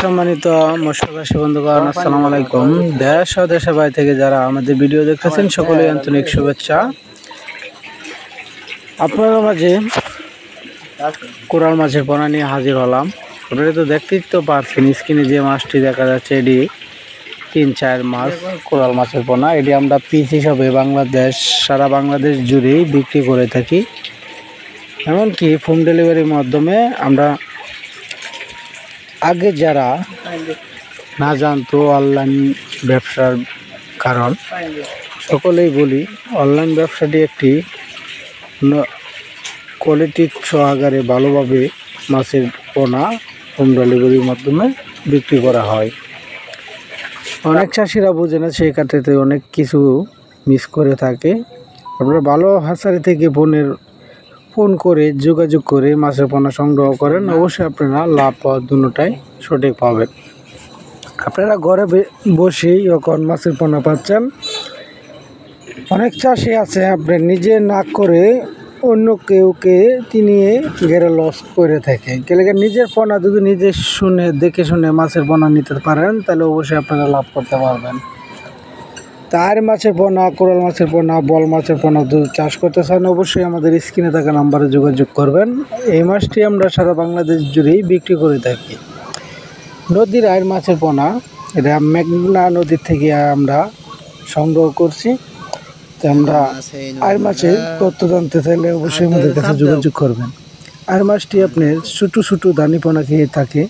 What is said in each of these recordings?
সম্মানিত মৎস্যচাষী বন্ধুগণ, আসসালামু আলাইকুম। দেশ ও দেশের বাইরে থেকে যারা আমাদের ভিডিও দেখতেছেন সকলেই আন্তরিক শুভেচ্ছা। আপনাদের মাঝে কোরাল মাছের পোনা নিয়ে হাজির হলাম। আপনারা তো দেখতেই তো পারছেন, স্ক্রিনে যে মাছটি দেখা যাচ্ছে এটি 3-4 মাছ কোরাল মাছের পোনা। এটি আমরা পিস হিসাবে সারা বাংলাদেশ জুড়েই বিক্রি করে থাকি। এমনকি হোম ডেলিভারির মাধ্যমে আমরা আগে যারা না জানতো অনলাইন ব্যবসার কারণ, সকলেই বলি অনলাইন ব্যবসাটি একটি কোয়ালিটি সহকারে ভালোভাবে মাছের পোনা হোম ডেলিভারির মাধ্যমে বিক্রি করা হয়। অনেক চাষিরা বোঝে না, সেই ক্ষেত্রে অনেক কিছু মিস করে থাকে। আপনারা ভালো হাসারি থেকে ফোন করে যোগাযোগ করে মাছের পোনা সংগ্রহ করেন, অবশ্যই আপনারা লাভ পাওয়ার দুটোটাই সঠিক পাবেন। আপনারা ঘরে বসেই এখন মাছের পোনা পাচ্ছেন। অনেক চাষি আছে আপনার নিজে না করে অন্য কেউকে নিয়ে গেড়ে লস করে থাকে। গেলে নিজের পোনা যদি নিজে দেখে শুনে মাছের পোনা নিতে পারেন, তাহলে অবশ্যই আপনারা লাভ করতে পারবেন। তার মাছের পোনা, কোরাল মাছের পোনা, বল মাছের পোনা যদি চাষ করতে চান, অবশ্যই আমাদের স্ক্রিনে থাকা নাম্বারে যোগাযোগ করবেন। এই মাছটি আমরা সারা বাংলাদেশ জুড়েই বিক্রি করে থাকি। নদীর আয়ের মাছের পোনা, এটা মেঘনা নদীর থেকে আমরা সংগ্রহ করছি। তো আমরা আয়ের মাছের তথ্য জানতে চাইলে অবশ্যই আমাদের কাছে যোগাযোগ করবেন। আয়ের মাছটি আপনার ছোটো ছোটো দানি পোনা খেয়ে থাকে,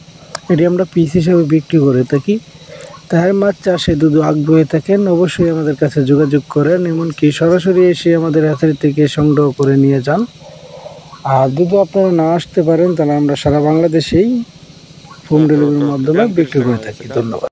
এটি আমরা পিস হিসেবে বিক্রি করে থাকি। তাই মাছ চাষে যদি আগ্রহী থাকেন, অবশ্যই আমাদের কাছে যোগাযোগ করেন। এমনকি সরাসরি এসে আমাদের হাতের থেকে সংগ্রহ করে নিয়ে যান। আর যদি আপনারা না আসতে পারেন, তাহলে আমরা সারা বাংলাদেশেই হোম ডেলিভারির মাধ্যমে বিক্রি করে থাকি। ধন্যবাদ।